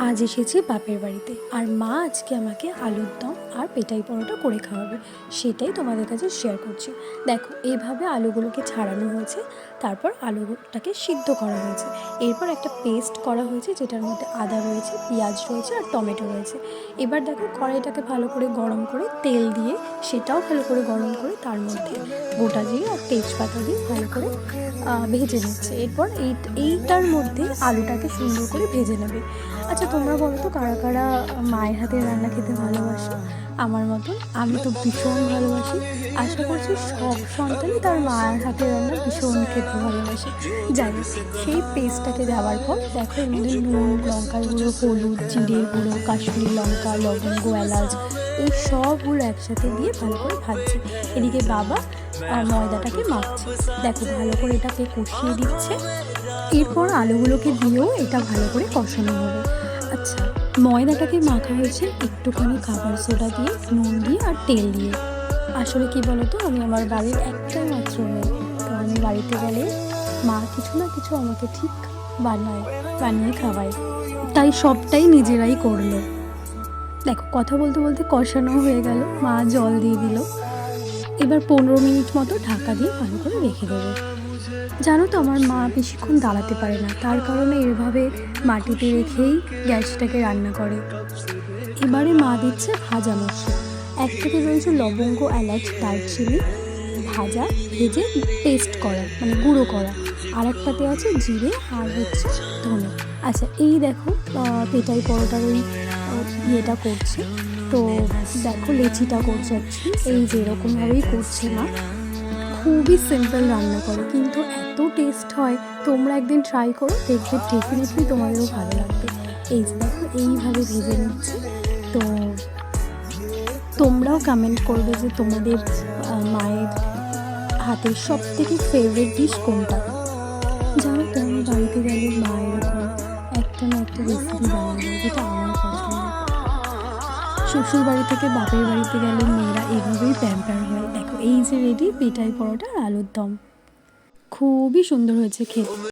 আজ এসেছি বাপের বাড়িতে, আর মা আজকে আমাকে আলুর দম আর পেটাই পরোটা করে খাওয়াবে, সেটাই তোমাদের কাছে শেয়ার করছি। দেখো, এইভাবে আলুগুলোকে ছাড়ানো হয়েছে, তারপর আলুটাকে সিদ্ধ করা হয়েছে, এরপর একটা পেস্ট করা হয়েছে যেটার মধ্যে আদা রয়েছে, পেঁয়াজ রয়েছে আর টমেটো রয়েছে। এবার দেখো, কড়াইটাকে ভালো করে গরম করে তেল দিয়ে, সেটাও ভালো করে গরম করে তার মধ্যে গোটা জিরে আর তেজপাতা দিয়ে ভালো করে ভেজে নিচ্ছে। এরপর এইটার মধ্যে আলুটাকে সুন্দর করে ভেজে নেবে। আচ্ছা, তোমরা বলো তো কারা কারা মায়ের হাতের রান্না খেতে ভালোবাসো? আমার মতন আমি তো ভীষণ ভালোবাসি। আশা করছি সব সন্তানই তার মায়ের হাতের রান্না ভীষণ খেতে ভালোবাসে। যাই হোক, সেই পেস্টটাকে দেওয়ার পর দেখো, এর মধ্যে নুন, লঙ্কার গুঁড়ো, হলুদ, জিরের গুঁড়ো, কাশ্মীরি লঙ্কা, লবঙ্গ, এলাচ, এই সবগুলো একসাথে দিয়ে ভালো করে ভাজছে। এদিকে বাবা ময়দাটাকে মাখছে। দেখো, ভালো করে এটাকে কষিয়ে দিচ্ছে। এরপর আলুগুলোকে দিয়েও এটা ভালো করে কষানো হবে। আচ্ছা, ময়দাটাকে মাখা হয়েছে একটুখানি খাবার সোডা দিয়ে, নুন দিয়ে আর তেল দিয়ে। আসলে কি বলতো, আমি আমার বাড়ির একটাই মাত্র মেয়ে, তো আমি বাড়িতে গেলে মা কিছু না কিছু আমাকে ঠিক বানিয়ে খাওয়ায়, তাই সবটাই নিজেরাই করলো। দেখো, কথা বলতে বলতে কষানো হয়ে গেল, মা জল দিয়ে দিল। এবার 15 মিনিট মতো ঢাকা দিয়ে ভালো করে রেখে দেবো। জানো তো, আমার মা বেশিক্ষণ দাঁড়াতে পারে না, তার কারণে এভাবে মাটিতে রেখেই গ্যাসটাকে রান্না করে। এবারে মা দিচ্ছে ভাজা মশলা। একটাতে রয়েছে লবঙ্গ, এলাচ, দারচিনি ভাজা, ভেজে পেস্ট করা, মানে গুঁড়ো করা। আর একটাতে আছে জিরে আর হচ্ছে ধনে। আচ্ছা, এই দেখো, পেটাই পরোটার ওই ইয়েটা করছে। তো দেখো, লেচিটা করছে এই যে এরকমভাবেই করছে মা। খুবই সিম্পল রান্না করে, কিন্তু এত টেস্ট হয়। তোমরা একদিন ট্রাই করো, দেখবে ডেফিনেটলি তোমাদেরও ভালো লাগবে। এই যে দেখো, এইভাবে ভেজে নিচ্ছে। তো তোমরাও কমেন্ট করবে যে তোমাদের মায়ের হাতের সব থেকে ফেভারিট ডিশ কোনটা। জানো তো, আমি বাড়িতে গেলে মা এরকম একটা না একটা রেসিপি বানাবে যেটা আমার পছন্দ। শ্বশুর বাড়ি থেকে বাপের বাড়িতে গেলে মেয়েরা এভাবেই প্যাম্পার হয়। দেখো, এই যে রেডি পেটাই পরোটা আর আলুর দম, খুবই সুন্দর হয়েছে খেতে।